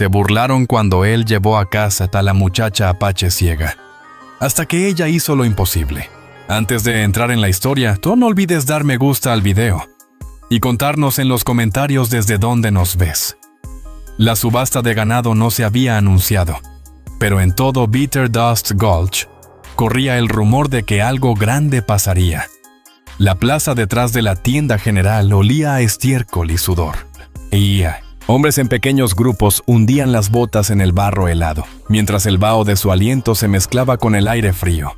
Se burlaron cuando él llevó a casa a la muchacha apache ciega, hasta que ella hizo lo imposible. Antes de entrar en la historia, tú no olvides dar me gusta al video y contarnos en los comentarios desde dónde nos ves. La subasta de ganado no se había anunciado, pero en todo Bitter Dust Gulch corría el rumor de que algo grande pasaría. La plaza detrás de la tienda general olía a estiércol y sudor. Hombres en pequeños grupos hundían las botas en el barro helado, mientras el vaho de su aliento se mezclaba con el aire frío.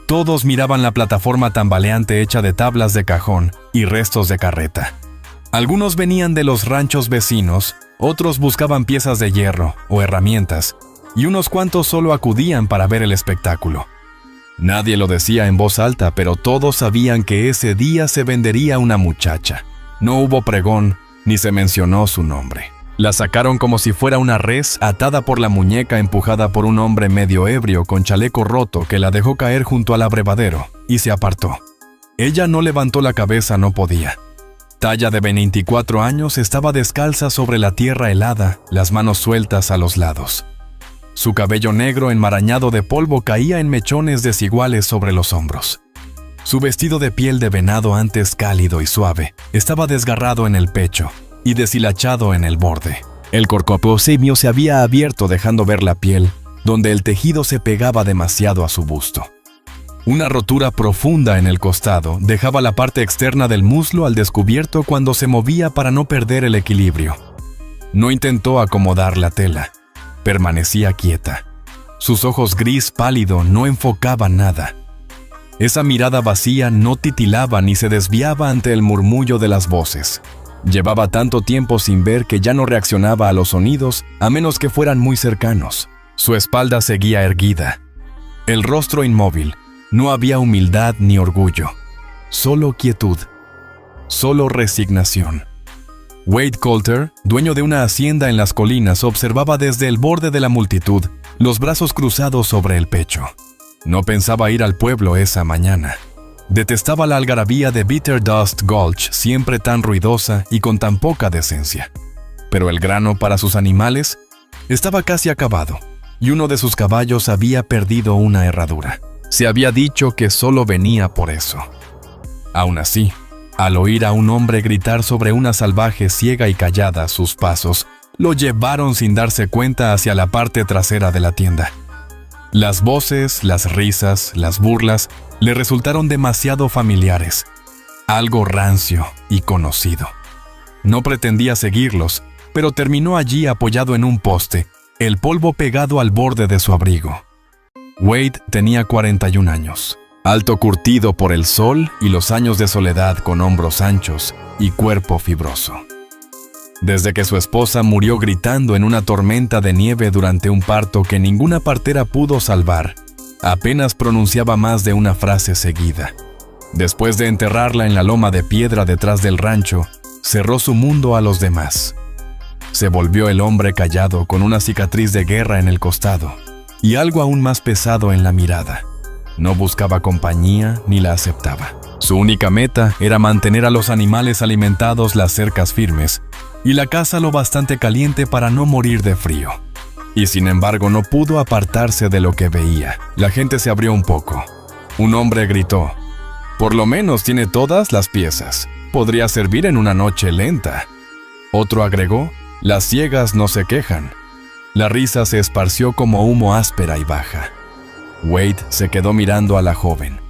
Todos miraban la plataforma tambaleante hecha de tablas de cajón y restos de carreta. Algunos venían de los ranchos vecinos, otros buscaban piezas de hierro o herramientas, y unos cuantos solo acudían para ver el espectáculo. Nadie lo decía en voz alta, pero todos sabían que ese día se vendería una muchacha. No hubo pregón, ni se mencionó su nombre. La sacaron como si fuera una res atada por la muñeca, empujada por un hombre medio ebrio con chaleco roto que la dejó caer junto al abrevadero y se apartó. Ella no levantó la cabeza, no podía. Talla de 24 años, estaba descalza sobre la tierra helada, las manos sueltas a los lados. Su cabello negro enmarañado de polvo caía en mechones desiguales sobre los hombros. Su vestido de piel de venado, antes cálido y suave, estaba desgarrado en el pecho y deshilachado en el borde. El corcopio se había abierto dejando ver la piel, donde el tejido se pegaba demasiado a su busto. Una rotura profunda en el costado dejaba la parte externa del muslo al descubierto cuando se movía para no perder el equilibrio. No intentó acomodar la tela. Permanecía quieta. Sus ojos gris pálido no enfocaban nada. Esa mirada vacía no titilaba ni se desviaba ante el murmullo de las voces. Llevaba tanto tiempo sin ver que ya no reaccionaba a los sonidos, a menos que fueran muy cercanos. Su espalda seguía erguida. El rostro inmóvil. No había humildad ni orgullo. Solo quietud. Solo resignación. Wade Coulter, dueño de una hacienda en las colinas, observaba desde el borde de la multitud, los brazos cruzados sobre el pecho. No pensaba ir al pueblo esa mañana. Detestaba la algarabía de Bitter Dust Gulch, siempre tan ruidosa y con tan poca decencia. Pero el grano para sus animales estaba casi acabado, y uno de sus caballos había perdido una herradura. Se había dicho que solo venía por eso. Aún así, al oír a un hombre gritar sobre una salvaje ciega y callada, sus pasos lo llevaron sin darse cuenta hacia la parte trasera de la tienda. Las voces, las risas, las burlas le resultaron demasiado familiares, algo rancio y conocido. No pretendía seguirlos, pero terminó allí apoyado en un poste, el polvo pegado al borde de su abrigo. Wade tenía 41 años. Alto, curtido por el sol y los años de soledad, con hombros anchos y cuerpo fibroso. Desde que su esposa murió gritando en una tormenta de nieve durante un parto que ninguna partera pudo salvar, apenas pronunciaba más de una frase seguida. Después de enterrarla en la loma de piedra detrás del rancho, cerró su mundo a los demás. Se volvió el hombre callado, con una cicatriz de guerra en el costado y algo aún más pesado en la mirada. No buscaba compañía ni la aceptaba. Su única meta era mantener a los animales alimentados, las cercas firmes y la casa lo bastante caliente para no morir de frío. Y sin embargo no pudo apartarse de lo que veía. La gente se abrió un poco. Un hombre gritó: «Por lo menos tiene todas las piezas. Podría servir en una noche lenta». Otro agregó: «Las ciegas no se quejan». La risa se esparció como humo áspera y baja. Wade se quedó mirando a la joven.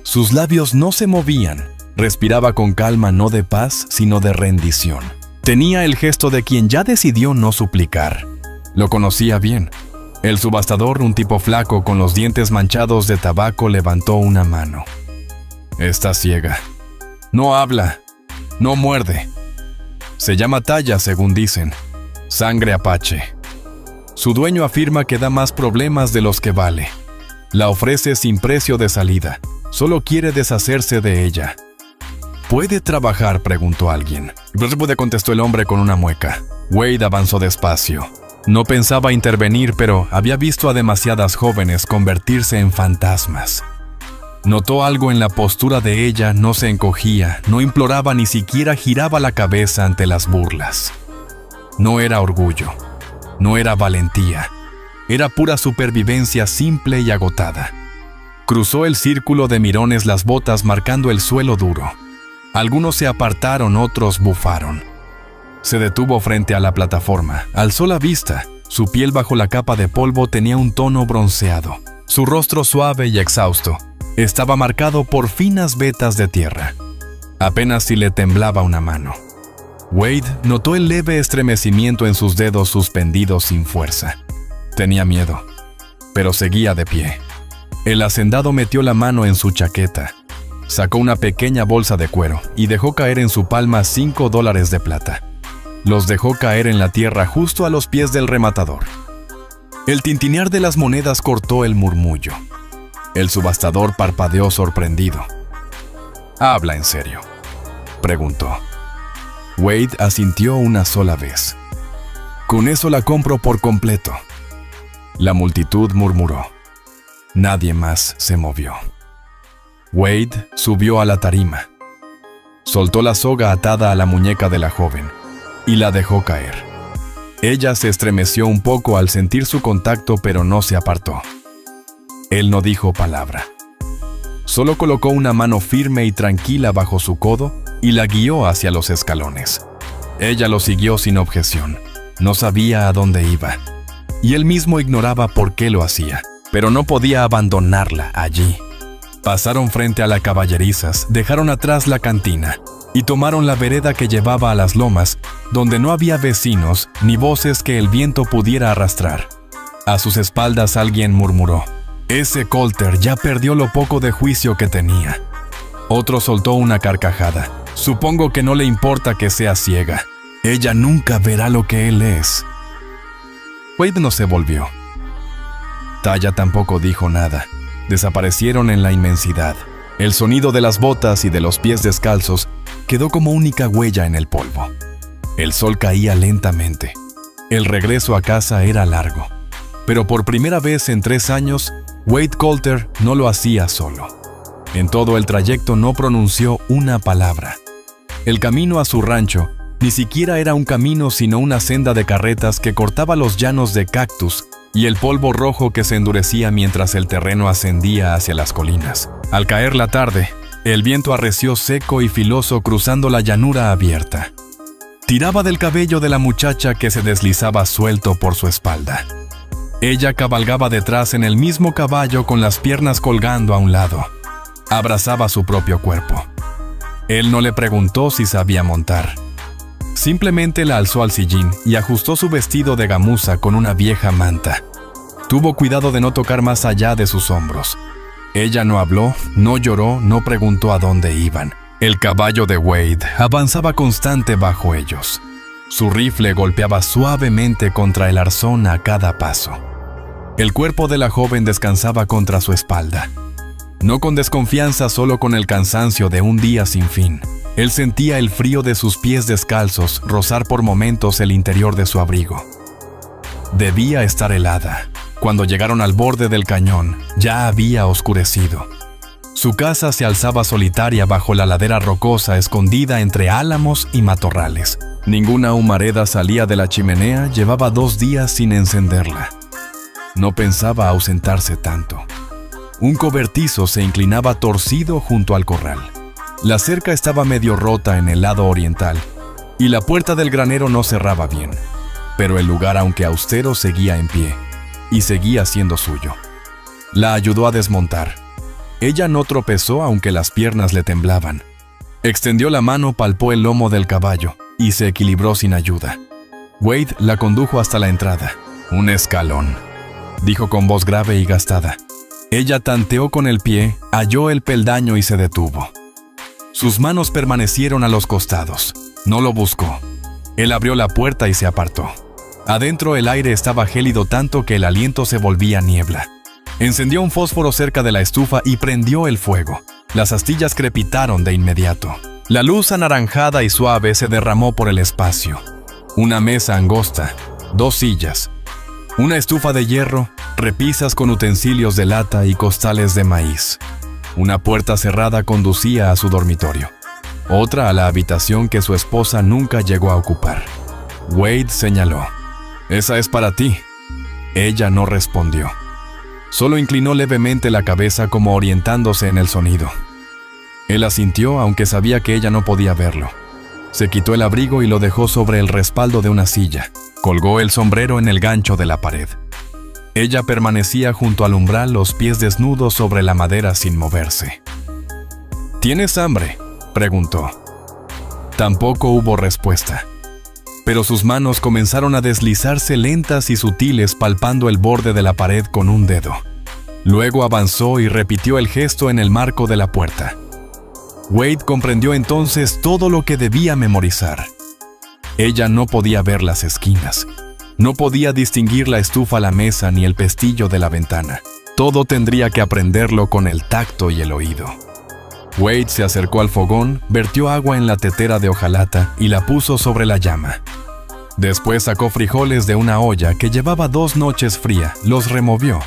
Sus labios no se movían. Respiraba con calma, no de paz, sino de rendición. Tenía el gesto de quien ya decidió no suplicar. Lo conocía bien. El subastador, un tipo flaco con los dientes manchados de tabaco, levantó una mano. «Está ciega. No habla. No muerde. Se llama Talla, según dicen. Sangre apache. Su dueño afirma que da más problemas de los que vale. La ofrece sin precio de salida. Solo quiere deshacerse de ella». «¿Puede trabajar?», preguntó alguien. «No se puede», contestó el hombre con una mueca. Wade avanzó despacio. No pensaba intervenir, pero había visto a demasiadas jóvenes convertirse en fantasmas. Notó algo en la postura de ella. No se encogía, no imploraba, ni siquiera giraba la cabeza ante las burlas. No era orgullo. No era valentía. Era pura supervivencia simple y agotada. Cruzó el círculo de mirones las botas marcando el suelo duro. Algunos se apartaron, otros bufaron. Se detuvo frente a la plataforma. Alzó la vista. Su piel bajo la capa de polvo tenía un tono bronceado. Su rostro suave y exhausto estaba marcado por finas vetas de tierra. Apenas si le temblaba una mano. Wade notó el leve estremecimiento en sus dedos suspendidos sin fuerza. Tenía miedo, pero seguía de pie. El hacendado metió la mano en su chaqueta, sacó una pequeña bolsa de cuero y dejó caer en su palma $5 de plata. Los dejó caer en la tierra justo a los pies del rematador. El tintinear de las monedas cortó el murmullo. El subastador parpadeó sorprendido. «¿Habla en serio?», preguntó. Wade asintió una sola vez. «Con eso la compro por completo». La multitud murmuró. Nadie más se movió. Wade subió a la tarima. Soltó la soga atada a la muñeca de la joven y la dejó caer. Ella se estremeció un poco al sentir su contacto, pero no se apartó. Él no dijo palabra. Solo colocó una mano firme y tranquila bajo su codo y la guió hacia los escalones. Ella lo siguió sin objeción. No sabía a dónde iba. Y él mismo ignoraba por qué lo hacía, pero no podía abandonarla allí. Pasaron frente a la Caballerizas, dejaron atrás la cantina y tomaron la vereda que llevaba a las lomas, donde no había vecinos ni voces que el viento pudiera arrastrar. A sus espaldas alguien murmuró: «Ese Coulter ya perdió lo poco de juicio que tenía». Otro soltó una carcajada. «Supongo que no le importa que sea ciega. Ella nunca verá lo que él es». Wade no se volvió. Taya tampoco dijo nada. Desaparecieron en la inmensidad. El sonido de las botas y de los pies descalzos quedó como única huella en el polvo. El sol caía lentamente. El regreso a casa era largo. Pero por primera vez en 3 años, Wade Coulter no lo hacía solo. En todo el trayecto no pronunció una palabra. El camino a su rancho ni siquiera era un camino, sino una senda de carretas que cortaba los llanos de cactus y el polvo rojo que se endurecía mientras el terreno ascendía hacia las colinas. Al caer la tarde, el viento arreció seco y filoso cruzando la llanura abierta. Tiraba del cabello de la muchacha que se deslizaba suelto por su espalda. Ella cabalgaba detrás en el mismo caballo con las piernas colgando a un lado. Abrazaba su propio cuerpo. Él no le preguntó si sabía montar. Simplemente la alzó al sillín y ajustó su vestido de gamuza con una vieja manta. Tuvo cuidado de no tocar más allá de sus hombros. Ella no habló, no lloró, no preguntó a dónde iban. El caballo de Wade avanzaba constante bajo ellos. Su rifle golpeaba suavemente contra el arzón a cada paso. El cuerpo de la joven descansaba contra su espalda. No con desconfianza, solo con el cansancio de un día sin fin. Él sentía el frío de sus pies descalzos rozar por momentos el interior de su abrigo. Debía estar helada. Cuando llegaron al borde del cañón, ya había oscurecido. Su casa se alzaba solitaria bajo la ladera rocosa, escondida entre álamos y matorrales. Ninguna humareda salía de la chimenea, llevaba 2 días sin encenderla. No pensaba ausentarse tanto. Un cobertizo se inclinaba torcido junto al corral. La cerca estaba medio rota en el lado oriental, y la puerta del granero no cerraba bien. Pero el lugar, aunque austero, seguía en pie, y seguía siendo suyo. La ayudó a desmontar. Ella no tropezó, aunque las piernas le temblaban. Extendió la mano, palpó el lomo del caballo, y se equilibró sin ayuda. Wade la condujo hasta la entrada. «Un escalón», dijo con voz grave y gastada. Ella tanteó con el pie, halló el peldaño y se detuvo. Sus manos permanecieron a los costados. No lo buscó. Él abrió la puerta y se apartó. Adentro el aire estaba gélido tanto que el aliento se volvía niebla. Encendió un fósforo cerca de la estufa y prendió el fuego. Las astillas crepitaron de inmediato. La luz anaranjada y suave se derramó por el espacio. Una mesa angosta, 2 sillas, una estufa de hierro, repisas con utensilios de lata y costales de maíz. Una puerta cerrada conducía a su dormitorio. Otra a la habitación que su esposa nunca llegó a ocupar. Wade señaló. Esa es para ti. Ella no respondió. Solo inclinó levemente la cabeza como orientándose en el sonido. Él asintió, aunque sabía que ella no podía verlo. Se quitó el abrigo y lo dejó sobre el respaldo de una silla. Colgó el sombrero en el gancho de la pared. Ella permanecía junto al umbral, los pies desnudos sobre la madera sin moverse. ¿Tienes hambre?, preguntó. Tampoco hubo respuesta. Pero sus manos comenzaron a deslizarse lentas y sutiles palpando el borde de la pared con un dedo. Luego avanzó y repitió el gesto en el marco de la puerta. Wade comprendió entonces todo lo que debía memorizar. Ella no podía ver las esquinas. No podía distinguir la estufa, la mesa ni el pestillo de la ventana. Todo tendría que aprenderlo con el tacto y el oído. Wade se acercó al fogón, vertió agua en la tetera de hojalata y la puso sobre la llama. Después sacó frijoles de una olla que llevaba 2 noches fría, los removió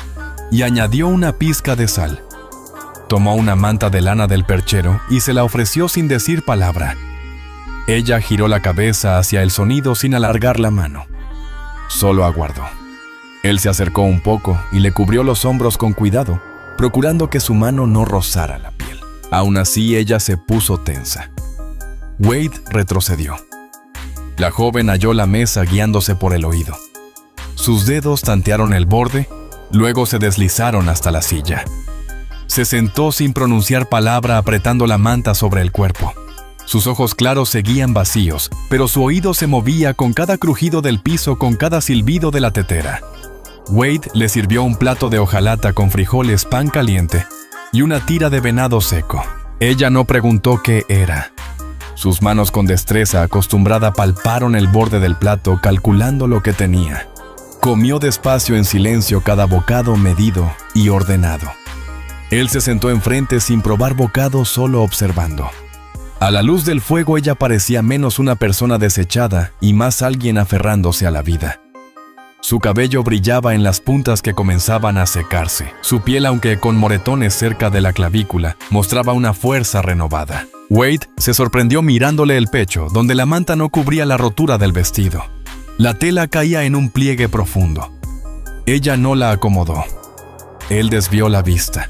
y añadió una pizca de sal. Tomó una manta de lana del perchero y se la ofreció sin decir palabra. Ella giró la cabeza hacia el sonido sin alargar la mano. Solo aguardó. Él se acercó un poco y le cubrió los hombros con cuidado, procurando que su mano no rozara la piel. Aún así, ella se puso tensa. Wade retrocedió. La joven halló la mesa guiándose por el oído. Sus dedos tantearon el borde, luego se deslizaron hasta la silla. Se sentó sin pronunciar palabra, apretando la manta sobre el cuerpo. Sus ojos claros seguían vacíos, pero su oído se movía con cada crujido del piso, con cada silbido de la tetera. Wade le sirvió un plato de hojalata con frijoles, pan caliente y una tira de venado seco. Ella no preguntó qué era. Sus manos con destreza acostumbrada palparon el borde del plato, calculando lo que tenía. Comió despacio en silencio, cada bocado medido y ordenado. Él se sentó enfrente sin probar bocado, solo observando. A la luz del fuego ella parecía menos una persona desechada y más alguien aferrándose a la vida. Su cabello brillaba en las puntas que comenzaban a secarse. Su piel, aunque con moretones cerca de la clavícula, mostraba una fuerza renovada. Wade se sorprendió mirándole el pecho, donde la manta no cubría la rotura del vestido. La tela caía en un pliegue profundo. Ella no la acomodó. Él desvió la vista.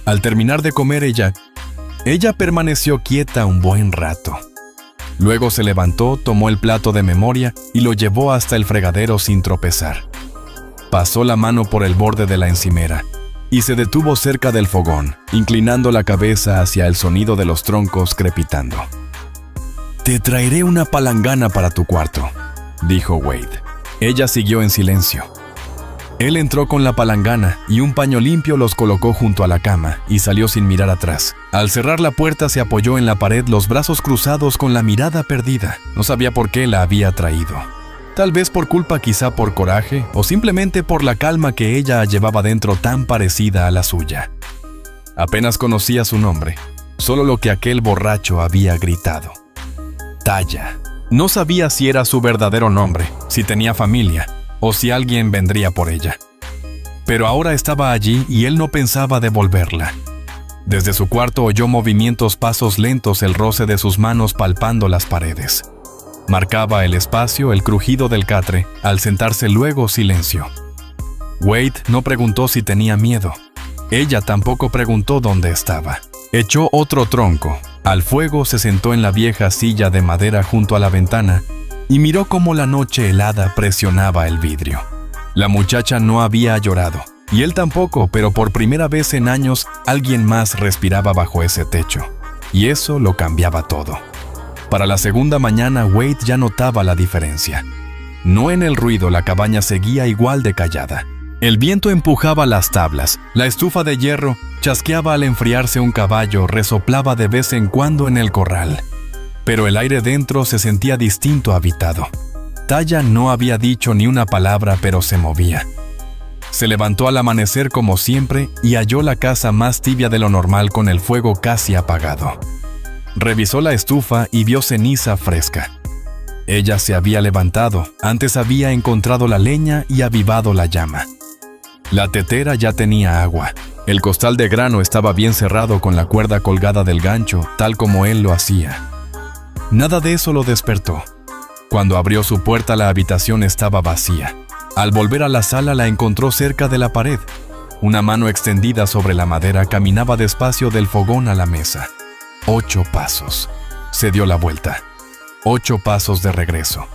Al terminar de comer ella permaneció quieta un buen rato. Luego se levantó, tomó el plato de memoria y lo llevó hasta el fregadero sin tropezar. Pasó la mano por el borde de la encimera y se detuvo cerca del fogón, inclinando la cabeza hacia el sonido de los troncos crepitando. «Te traeré una palangana para tu cuarto», dijo Wade. Ella siguió en silencio. Él entró con la palangana y un paño limpio, los colocó junto a la cama y salió sin mirar atrás. Al cerrar la puerta se apoyó en la pared, los brazos cruzados con la mirada perdida. No sabía por qué la había traído. Tal vez por culpa, quizá por coraje, o simplemente por la calma que ella llevaba dentro, tan parecida a la suya. Apenas conocía su nombre, solo lo que aquel borracho había gritado. Taya. No sabía si era su verdadero nombre, si tenía familia, o si alguien vendría por ella. Pero ahora estaba allí y él no pensaba devolverla. Desde su cuarto oyó movimientos, pasos lentos, el roce de sus manos palpando las paredes. Marcaba el espacio el crujido del catre. Al sentarse luego, silencio. Wade no preguntó si tenía miedo. Ella tampoco preguntó dónde estaba. Echó otro tronco. Al fuego se sentó en la vieja silla de madera junto a la ventana y miró cómo la noche helada presionaba el vidrio. La muchacha no había llorado, y él tampoco, pero por primera vez en años alguien más respiraba bajo ese techo, y eso lo cambiaba todo. Para la segunda mañana Wade ya notaba la diferencia. No en el ruido, la cabaña seguía igual de callada. El viento empujaba las tablas, la estufa de hierro chasqueaba al enfriarse un caballo, resoplaba de vez en cuando en el corral. Pero el aire dentro se sentía distinto, habitado. Taya no había dicho ni una palabra, pero se movía. Se levantó al amanecer como siempre y halló la casa más tibia de lo normal, con el fuego casi apagado. Revisó la estufa y vio ceniza fresca. Ella se había levantado, antes había encontrado la leña y avivado la llama. La tetera ya tenía agua. El costal de grano estaba bien cerrado con la cuerda colgada del gancho, tal como él lo hacía. Nada de eso lo despertó. Cuando abrió su puerta, la habitación estaba vacía. Al volver a la sala la encontró cerca de la pared. Una mano extendida sobre la madera caminaba despacio del fogón a la mesa. 8 pasos. Se dio la vuelta. 8 pasos de regreso.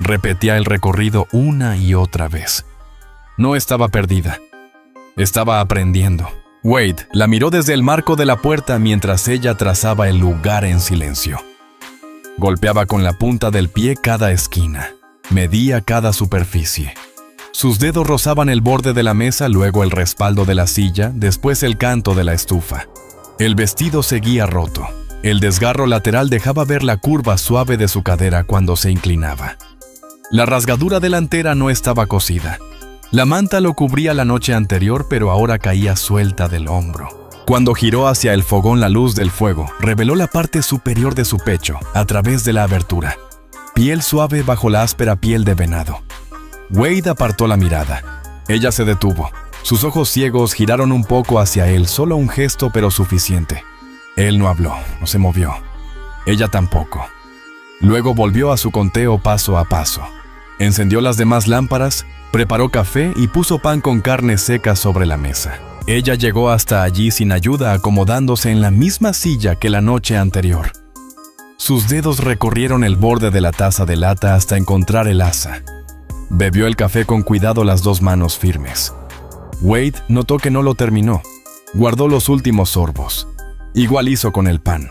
Repetía el recorrido una y otra vez. No estaba perdida. Estaba aprendiendo. Wade la miró desde el marco de la puerta mientras ella trazaba el lugar en silencio. Golpeaba con la punta del pie cada esquina. Medía cada superficie. Sus dedos rozaban el borde de la mesa, luego el respaldo de la silla, después el canto de la estufa. El vestido seguía roto. El desgarro lateral dejaba ver la curva suave de su cadera cuando se inclinaba. La rasgadura delantera no estaba cosida. La manta lo cubría la noche anterior, pero ahora caía suelta del hombro. Cuando giró hacia el fogón, la luz del fuego reveló la parte superior de su pecho a través de la abertura. Piel suave bajo la áspera piel de venado. Wade apartó la mirada. Ella se detuvo. Sus ojos ciegos giraron un poco hacia él, solo un gesto pero suficiente. Él no habló, no se movió. Ella tampoco. Luego volvió a su conteo paso a paso. Encendió las demás lámparas, preparó café y puso pan con carne seca sobre la mesa. Ella llegó hasta allí sin ayuda, acomodándose en la misma silla que la noche anterior. Sus dedos recorrieron el borde de la taza de lata hasta encontrar el asa. Bebió el café con cuidado, las 2 manos firmes. Wade notó que no lo terminó. Guardó los últimos sorbos. Igual hizo con el pan.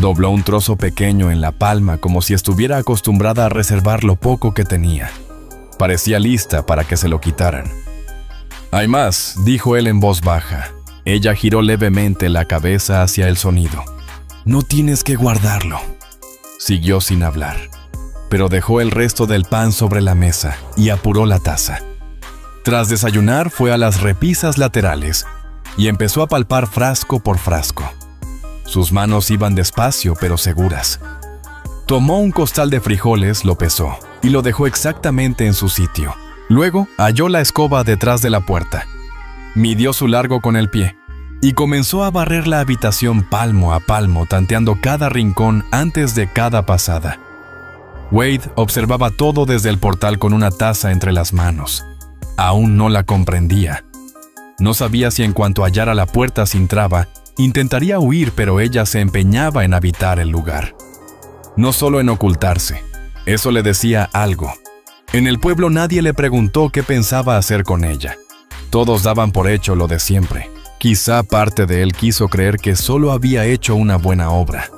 Dobló un trozo pequeño en la palma como si estuviera acostumbrada a reservar lo poco que tenía. Parecía lista para que se lo quitaran. «Hay más», dijo él en voz baja. Ella giró levemente la cabeza hacia el sonido. «No tienes que guardarlo». Siguió sin hablar, pero dejó el resto del pan sobre la mesa y apuró la taza. Tras desayunar fue a las repisas laterales y empezó a palpar frasco por frasco. Sus manos iban despacio pero seguras. Tomó un costal de frijoles, lo pesó y lo dejó exactamente en su sitio. Luego halló la escoba detrás de la puerta. Midió su largo con el pie y comenzó a barrer la habitación palmo a palmo, tanteando cada rincón antes de cada pasada. Wade observaba todo desde el portal con una taza entre las manos. Aún no la comprendía. No sabía si en cuanto hallara la puerta sin traba, intentaría huir, pero ella se empeñaba en habitar el lugar. No solo en ocultarse, eso le decía algo. En el pueblo nadie le preguntó qué pensaba hacer con ella. Todos daban por hecho lo de siempre. Quizá parte de él quiso creer que solo había hecho una buena obra.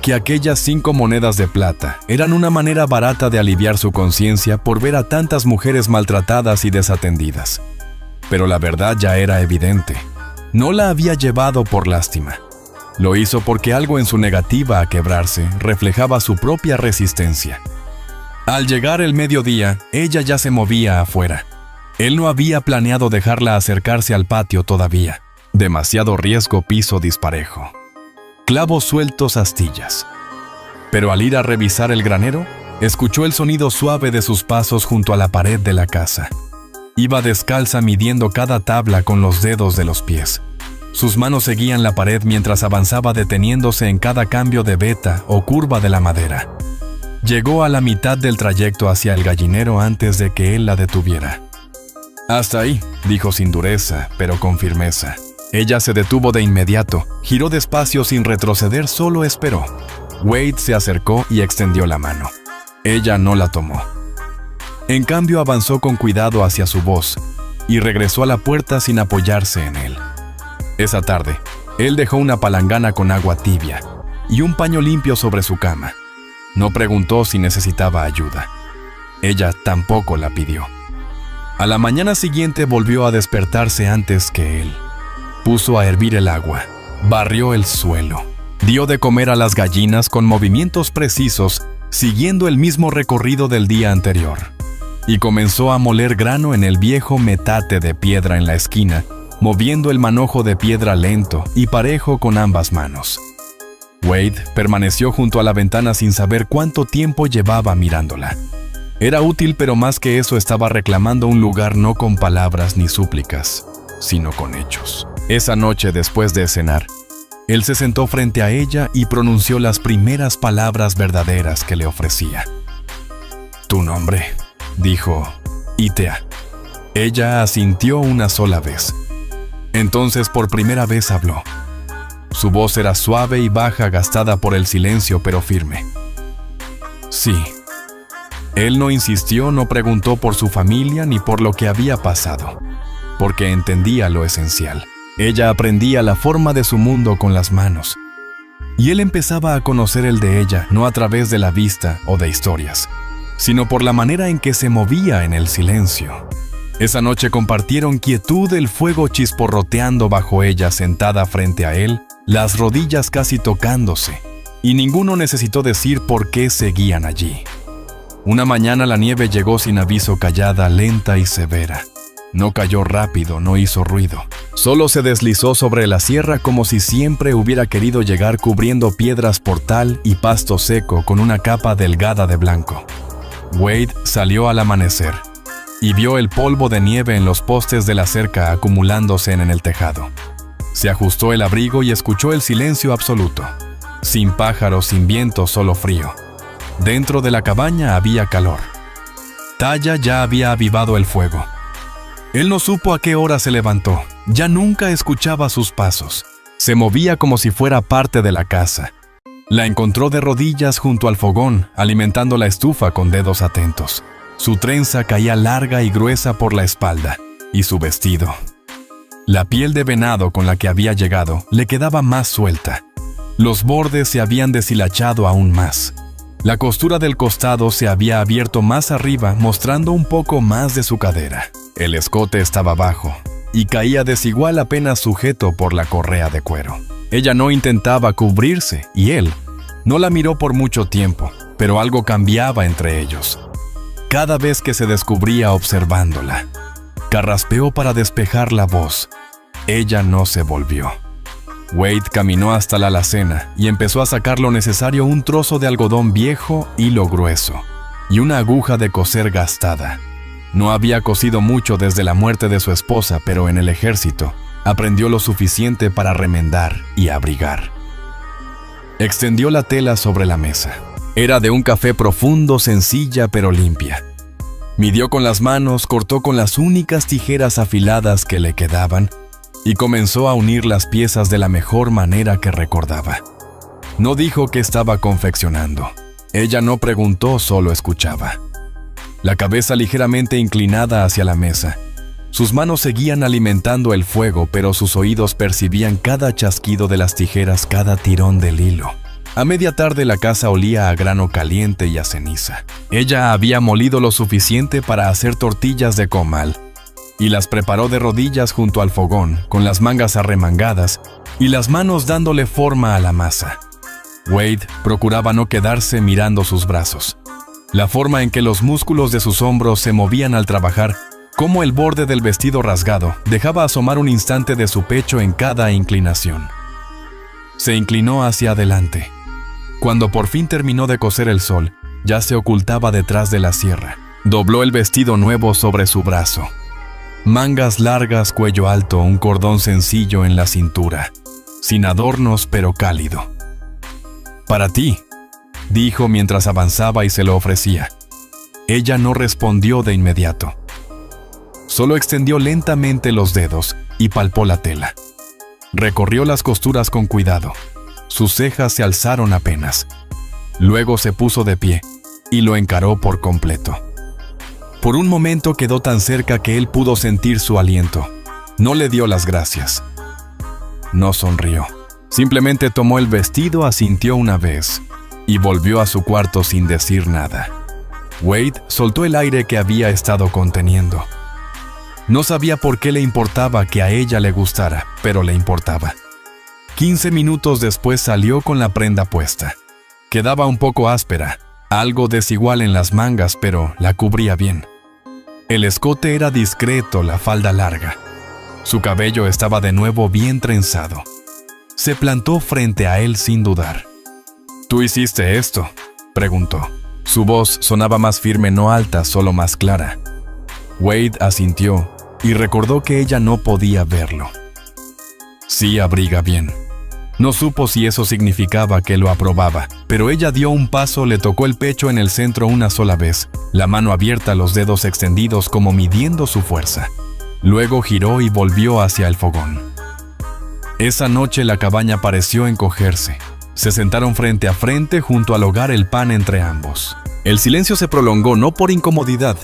Que aquellas 5 monedas de plata eran una manera barata de aliviar su conciencia por ver a tantas mujeres maltratadas y desatendidas. Pero la verdad ya era evidente. No la había llevado por lástima. Lo hizo porque algo en su negativa a quebrarse reflejaba su propia resistencia. Al llegar el mediodía, ella ya se movía afuera. Él no había planeado dejarla acercarse al patio todavía. Demasiado riesgo, piso disparejo. Clavos sueltos, astillas. Pero al ir a revisar el granero, escuchó el sonido suave de sus pasos junto a la pared de la casa. Iba descalza midiendo cada tabla con los dedos de los pies. Sus manos seguían la pared mientras avanzaba, deteniéndose en cada cambio de veta o curva de la madera. Llegó a la mitad del trayecto hacia el gallinero antes de que él la detuviera. «Hasta ahí», dijo sin dureza, pero con firmeza. Ella se detuvo de inmediato, giró despacio sin retroceder, solo esperó. Wade se acercó y extendió la mano. Ella no la tomó. En cambio, avanzó con cuidado hacia su voz y regresó a la puerta sin apoyarse en él. Esa tarde, él dejó una palangana con agua tibia y un paño limpio sobre su cama. No preguntó si necesitaba ayuda. Ella tampoco la pidió. A la mañana siguiente volvió a despertarse antes que él. Puso a hervir el agua, barrió el suelo, dio de comer a las gallinas con movimientos precisos, siguiendo el mismo recorrido del día anterior. Y comenzó a moler grano en el viejo metate de piedra en la esquina, moviendo el manojo de piedra lento y parejo con ambas manos. Wade permaneció junto a la ventana sin saber cuánto tiempo llevaba mirándola. Era útil, pero más que eso estaba reclamando un lugar no con palabras ni súplicas, sino con hechos. Esa noche, después de cenar, él se sentó frente a ella y pronunció las primeras palabras verdaderas que le ofrecía. «Tu nombre», dijo, Itea. Ella asintió una sola vez. Entonces por primera vez habló. Su voz era suave y baja, gastada por el silencio, pero firme. Sí. Él no insistió, no preguntó por su familia ni por lo que había pasado, porque entendía lo esencial. Ella aprendía la forma de su mundo con las manos, y él empezaba a conocer el de ella, no a través de la vista o de historias, sino por la manera en que se movía en el silencio. Esa noche compartieron quietud, el fuego chisporroteando bajo ella, sentada frente a él, las rodillas casi tocándose, y ninguno necesitó decir por qué seguían allí. Una mañana la nieve llegó sin aviso, callada, lenta y severa. No cayó rápido, no hizo ruido. Solo se deslizó sobre la sierra como si siempre hubiera querido llegar, cubriendo piedras, portal y pasto seco con una capa delgada de blanco. Wade salió al amanecer y vio el polvo de nieve en los postes de la cerca acumulándose en el tejado. Se ajustó el abrigo y escuchó el silencio absoluto. Sin pájaros, sin viento, solo frío. Dentro de la cabaña había calor. Taya ya había avivado el fuego. Él no supo a qué hora se levantó. Ya nunca escuchaba sus pasos. Se movía como si fuera parte de la casa. La encontró de rodillas junto al fogón, alimentando la estufa con dedos atentos. Su trenza caía larga y gruesa por la espalda, y su vestido. La piel de venado con la que había llegado le quedaba más suelta. Los bordes se habían deshilachado aún más. La costura del costado se había abierto más arriba, mostrando un poco más de su cadera. El escote estaba bajo y caía desigual, apenas sujeto por la correa de cuero. Ella no intentaba cubrirse y él no la miró por mucho tiempo, pero algo cambiaba entre ellos. Cada vez que se descubría observándola, carraspeó para despejar la voz. Ella no se volvió. Wade caminó hasta la alacena y empezó a sacar lo necesario: un trozo de algodón viejo, hilo grueso y una aguja de coser gastada. No había cosido mucho desde la muerte de su esposa, pero en el ejército aprendió lo suficiente para remendar y abrigar. Extendió la tela sobre la mesa. Era de un café profundo, sencilla pero limpia. Midió con las manos, cortó con las únicas tijeras afiladas que le quedaban y comenzó a unir las piezas de la mejor manera que recordaba. No dijo que estaba confeccionando. Ella no preguntó, solo escuchaba. La cabeza ligeramente inclinada hacia la mesa. Sus manos seguían alimentando el fuego, pero sus oídos percibían cada chasquido de las tijeras, cada tirón del hilo. A media tarde la casa olía a grano caliente y a ceniza. Ella había molido lo suficiente para hacer tortillas de comal y las preparó de rodillas junto al fogón, con las mangas arremangadas y las manos dándole forma a la masa. Wade procuraba no quedarse mirando sus brazos. La forma en que los músculos de sus hombros se movían al trabajar, cómo el borde del vestido rasgado dejaba asomar un instante de su pecho en cada inclinación. Se inclinó hacia adelante. Cuando por fin terminó de coser, el sol ya se ocultaba detrás de la sierra. Dobló el vestido nuevo sobre su brazo. Mangas largas, cuello alto, un cordón sencillo en la cintura, sin adornos pero cálido. «Para ti», dijo mientras avanzaba y se lo ofrecía. Ella no respondió de inmediato. Solo extendió lentamente los dedos y palpó la tela. Recorrió las costuras con cuidado. Sus cejas se alzaron apenas. Luego se puso de pie y lo encaró por completo. Por un momento quedó tan cerca que él pudo sentir su aliento. No le dio las gracias. No sonrió. Simplemente tomó el vestido, asintió una vez y volvió a su cuarto sin decir nada. Wade soltó el aire que había estado conteniendo. No sabía por qué le importaba que a ella le gustara, pero le importaba. 15 minutos después salió con la prenda puesta. Quedaba un poco áspera, algo desigual en las mangas, pero la cubría bien. El escote era discreto, la falda larga. Su cabello estaba de nuevo bien trenzado. Se plantó frente a él sin dudar. «¿Tú hiciste esto?», preguntó. Su voz sonaba más firme, no alta, solo más clara. Wade asintió y recordó que ella no podía verlo. «Sí, abriga bien». No supo si eso significaba que lo aprobaba, pero ella dio un paso, le tocó el pecho en el centro una sola vez, la mano abierta, los dedos extendidos como midiendo su fuerza. Luego giró y volvió hacia el fogón. Esa noche la cabaña pareció encogerse. Se sentaron frente a frente junto al hogar, el pan entre ambos. El silencio se prolongó no por incomodidad,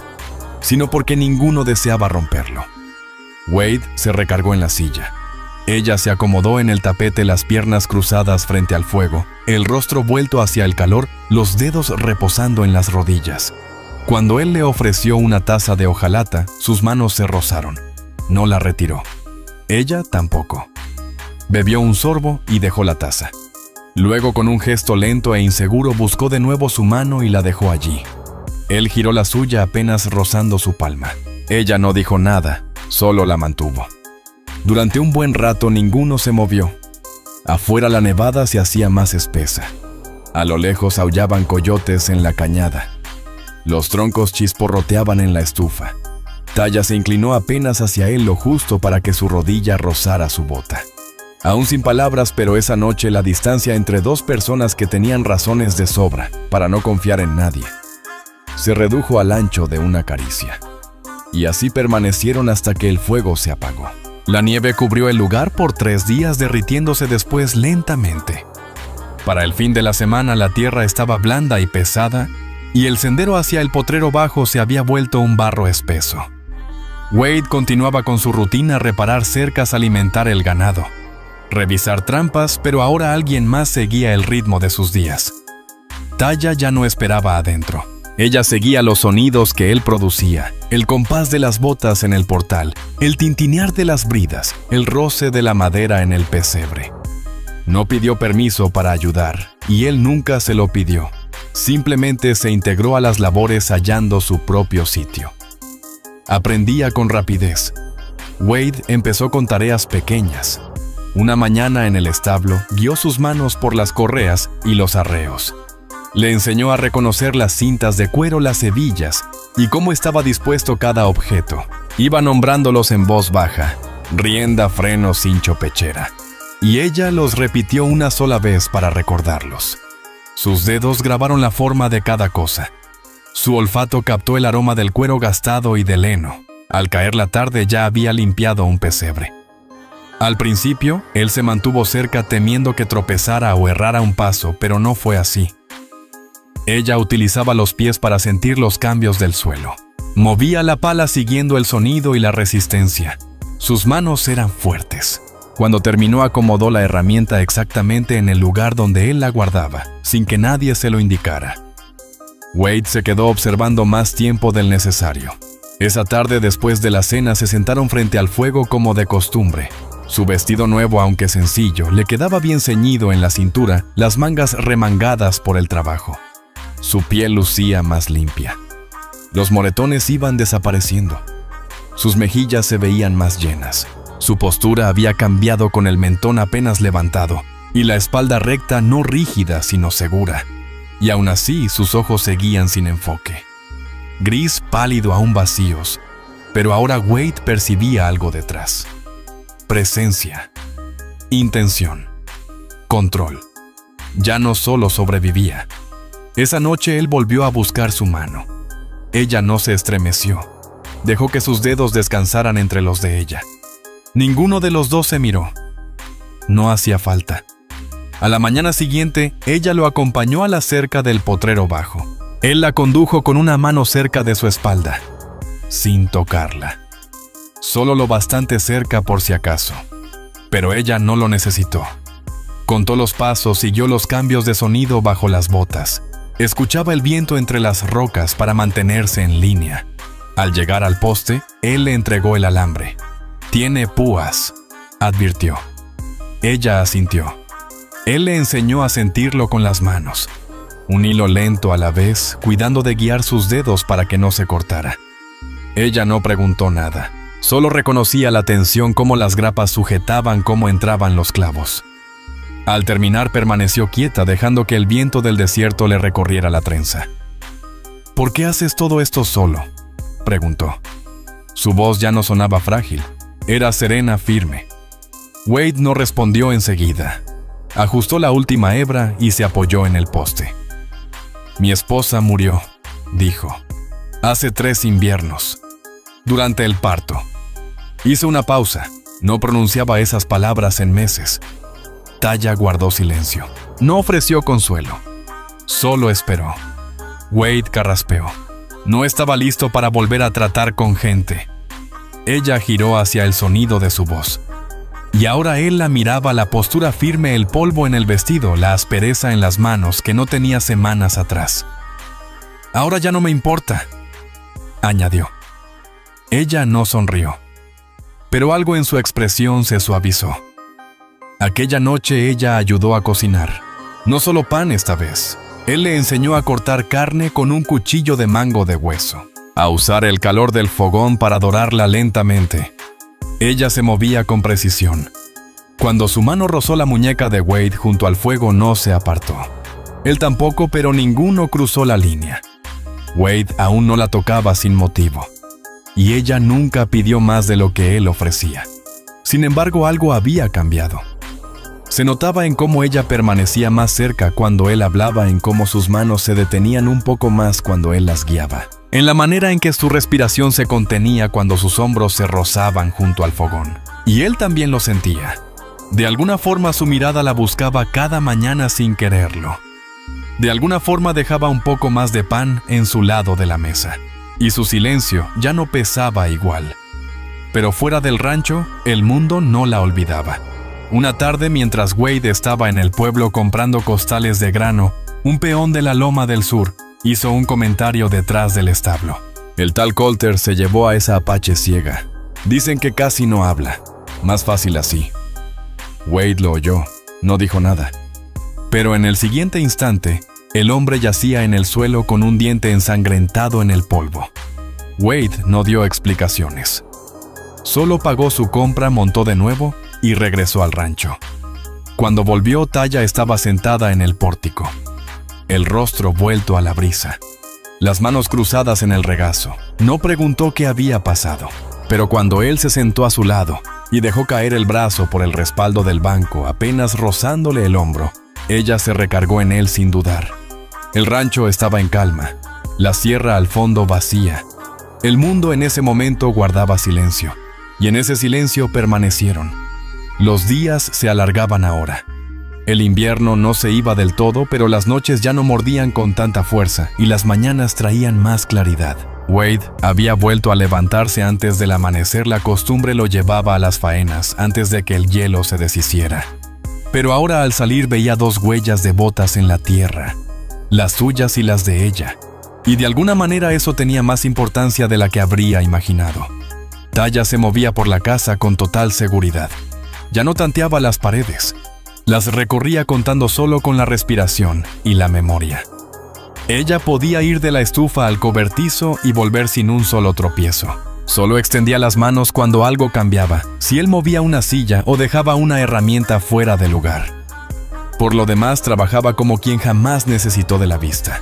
sino porque ninguno deseaba romperlo. Wade se recargó en la silla. Ella se acomodó en el tapete, las piernas cruzadas frente al fuego, el rostro vuelto hacia el calor, los dedos reposando en las rodillas. Cuando él le ofreció una taza de hojalata, sus manos se rozaron. No la retiró. Ella tampoco. Bebió un sorbo y dejó la taza. Luego, con un gesto lento e inseguro, buscó de nuevo su mano y la dejó allí. Él giró la suya apenas rozando su palma. Ella no dijo nada, solo la mantuvo. Durante un buen rato ninguno se movió. Afuera la nevada se hacía más espesa. A lo lejos aullaban coyotes en la cañada. Los troncos chisporroteaban en la estufa. Taya se inclinó apenas hacia él lo justo para que su rodilla rozara su bota. Aún sin palabras, pero esa noche la distancia entre dos personas que tenían razones de sobra para no confiar en nadie se redujo al ancho de una caricia. Y así permanecieron hasta que el fuego se apagó. La nieve cubrió el lugar por 3 días, derritiéndose después lentamente. Para el fin de la semana la tierra estaba blanda y pesada, y el sendero hacia el potrero bajo se había vuelto un barro espeso. Wade continuaba con su rutina: reparar cercas, alimentar el ganado, revisar trampas, pero ahora alguien más seguía el ritmo de sus días. Taya ya no esperaba adentro. Ella seguía los sonidos que él producía, el compás de las botas en el portal, el tintinear de las bridas, el roce de la madera en el pesebre. No pidió permiso para ayudar, y él nunca se lo pidió. Simplemente se integró a las labores hallando su propio sitio. Aprendía con rapidez. Wade empezó con tareas pequeñas. Una mañana en el establo, guió sus manos por las correas y los arreos. Le enseñó a reconocer las cintas de cuero, las hebillas y cómo estaba dispuesto cada objeto. Iba nombrándolos en voz baja: rienda, freno, cincho, pechera. Y ella los repitió una sola vez para recordarlos. Sus dedos grabaron la forma de cada cosa. Su olfato captó el aroma del cuero gastado y del heno. Al caer la tarde ya había limpiado un pesebre. Al principio, él se mantuvo cerca temiendo que tropezara o errara un paso, pero no fue así. Ella utilizaba los pies para sentir los cambios del suelo. Movía la pala siguiendo el sonido y la resistencia. Sus manos eran fuertes. Cuando terminó, acomodó la herramienta exactamente en el lugar donde él la guardaba, sin que nadie se lo indicara. Wade se quedó observando más tiempo del necesario. Esa tarde, después de la cena, se sentaron frente al fuego como de costumbre. Su vestido nuevo, aunque sencillo, le quedaba bien ceñido en la cintura, las mangas remangadas por el trabajo. Su piel lucía más limpia. Los moretones iban desapareciendo. Sus mejillas se veían más llenas. Su postura había cambiado, con el mentón apenas levantado y la espalda recta, no rígida sino segura. Y aún así sus ojos seguían sin enfoque. Gris pálido, aún vacíos, pero ahora Wade percibía algo detrás. Presencia, intención, control. Ya no solo sobrevivía. Esa noche él volvió a buscar su mano. Ella no se estremeció. Dejó que sus dedos descansaran entre los de ella. Ninguno de los dos se miró. No hacía falta. A la mañana siguiente, ella lo acompañó a la cerca del potrero bajo. Él la condujo con una mano cerca de su espalda, sin tocarla. Solo lo bastante cerca por si acaso. Pero ella no lo necesitó. Contó los pasos, siguió los cambios de sonido bajo las botas. Escuchaba el viento entre las rocas para mantenerse en línea. Al llegar al poste, él le entregó el alambre. «Tiene púas», advirtió. Ella asintió. Él le enseñó a sentirlo con las manos. Un hilo lento a la vez, cuidando de guiar sus dedos para que no se cortara. Ella no preguntó nada. Solo reconocía la tensión, cómo las grapas sujetaban, cómo entraban los clavos. Al terminar, permaneció quieta, dejando que el viento del desierto le recorriera la trenza. «¿Por qué haces todo esto solo?», preguntó. Su voz ya no sonaba frágil. Era serena, firme. Wade no respondió enseguida. Ajustó la última hebra y se apoyó en el poste. Mi esposa murió, dijo, hace 3 inviernos, durante el parto. Hizo una pausa. No pronunciaba esas palabras en meses. Taya guardó silencio. No ofreció consuelo. Solo esperó. Wade carraspeó. No estaba listo para volver a tratar con gente. Ella giró hacia el sonido de su voz. Y ahora él la miraba, la postura firme, el polvo en el vestido, la aspereza en las manos que no tenía semanas atrás. Ahora ya no me importa, añadió. Ella no sonrió, pero algo en su expresión se suavizó. Aquella noche ella ayudó a cocinar. No solo pan esta vez. Él le enseñó a cortar carne con un cuchillo de mango de hueso, a usar el calor del fogón para dorarla lentamente. Ella se movía con precisión. Cuando su mano rozó la muñeca de Wade junto al fuego, no se apartó. Él tampoco, pero ninguno cruzó la línea. Wade aún no la tocaba sin motivo, y ella nunca pidió más de lo que él ofrecía. Sin embargo, algo había cambiado. Se notaba en cómo ella permanecía más cerca cuando él hablaba, en cómo sus manos se detenían un poco más cuando él las guiaba, en la manera en que su respiración se contenía cuando sus hombros se rozaban junto al fogón. Y él también lo sentía. De alguna forma su mirada la buscaba cada mañana sin quererlo. De alguna forma dejaba un poco más de pan en su lado de la mesa. Y su silencio ya no pesaba igual. Pero fuera del rancho, el mundo no la olvidaba. Una tarde, mientras Wade estaba en el pueblo comprando costales de grano, un peón de la Loma del Sur hizo un comentario detrás del establo. El tal Colter se llevó a esa apache ciega. Dicen que casi no habla. Más fácil así. Wade lo oyó. No dijo nada. Pero en el siguiente instante, el hombre yacía en el suelo con un diente ensangrentado en el polvo. Wade no dio explicaciones. Solo pagó su compra, montó de nuevo y regresó al rancho. Cuando volvió, Taya estaba sentada en el pórtico, el rostro vuelto a la brisa, las manos cruzadas en el regazo. No preguntó qué había pasado, pero cuando él se sentó a su lado y dejó caer el brazo por el respaldo del banco, apenas rozándole el hombro, ella se recargó en él sin dudar. El rancho estaba en calma, la sierra al fondo vacía. El mundo en ese momento guardaba silencio, y en ese silencio permanecieron. Los días se alargaban ahora. El invierno no se iba del todo, pero las noches ya no mordían con tanta fuerza y las mañanas traían más claridad. Wade había vuelto a levantarse antes del amanecer. La costumbre lo llevaba a las faenas antes de que el hielo se deshiciera. Pero ahora al salir veía 2 huellas de botas en la tierra, las suyas y las de ella. Y de alguna manera eso tenía más importancia de la que habría imaginado. Taya se movía por la casa con total seguridad. Ya no tanteaba las paredes. Las recorría contando solo con la respiración y la memoria. Ella podía ir de la estufa al cobertizo y volver sin un solo tropiezo. Solo extendía las manos cuando algo cambiaba, si él movía una silla o dejaba una herramienta fuera de lugar. Por lo demás, trabajaba como quien jamás necesitó de la vista.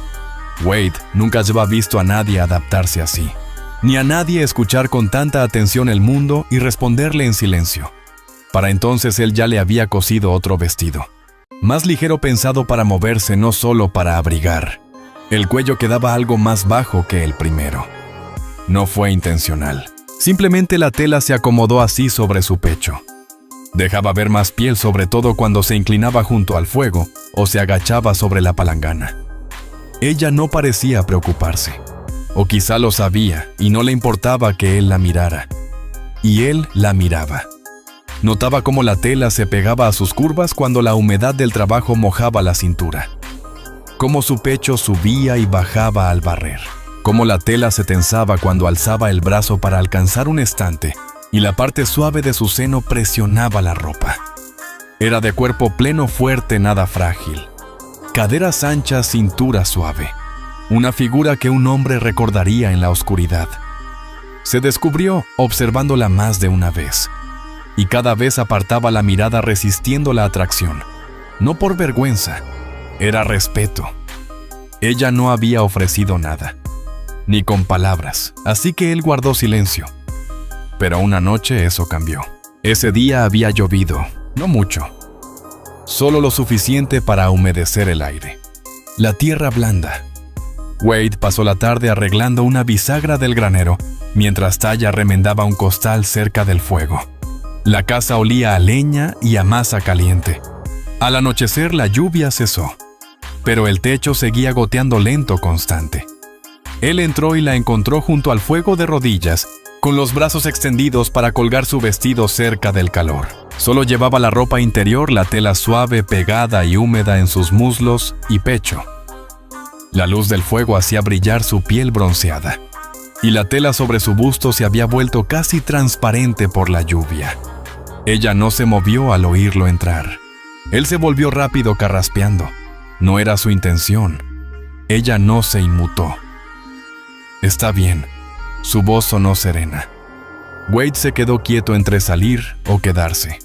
Wade nunca había visto a nadie adaptarse así, ni a nadie escuchar con tanta atención el mundo y responderle en silencio. Para entonces él ya le había cosido otro vestido, más ligero, pensado para moverse, no solo para abrigar. El cuello quedaba algo más bajo que el primero. No fue intencional. Simplemente la tela se acomodó así sobre su pecho. Dejaba ver más piel, sobre todo cuando se inclinaba junto al fuego o se agachaba sobre la palangana. Ella no parecía preocuparse. O quizá lo sabía y no le importaba que él la mirara. Y él la miraba. Notaba cómo la tela se pegaba a sus curvas cuando la humedad del trabajo mojaba la cintura. Cómo su pecho subía y bajaba al barrer. Cómo la tela se tensaba cuando alzaba el brazo para alcanzar un estante y la parte suave de su seno presionaba la ropa. Era de cuerpo pleno, fuerte, nada frágil. Caderas anchas, cintura suave. Una figura que un hombre recordaría en la oscuridad. Se descubrió observándola más de una vez. Y cada vez apartaba la mirada resistiendo la atracción. No por vergüenza, era respeto. Ella no había ofrecido nada, ni con palabras, así que él guardó silencio. Pero una noche eso cambió. Ese día había llovido, no mucho. solo lo suficiente para humedecer el aire. La tierra blanda. Wade pasó la tarde arreglando una bisagra del granero, mientras Taya remendaba un costal cerca del fuego. La casa olía a leña y a masa caliente. Al anochecer la lluvia cesó, pero el techo seguía goteando lento constante. Él entró y la encontró junto al fuego de rodillas, con los brazos extendidos para colgar su vestido cerca del calor. Solo llevaba la ropa interior, la tela suave, pegada y húmeda en sus muslos y pecho. La luz del fuego hacía brillar su piel bronceada, y la tela sobre su busto se había vuelto casi transparente por la lluvia. Ella no se movió al oírlo entrar. Él se volvió rápido carraspeando. No era su intención. Ella no se inmutó. «Está bien», su voz sonó serena. Wade se quedó quieto entre salir o quedarse.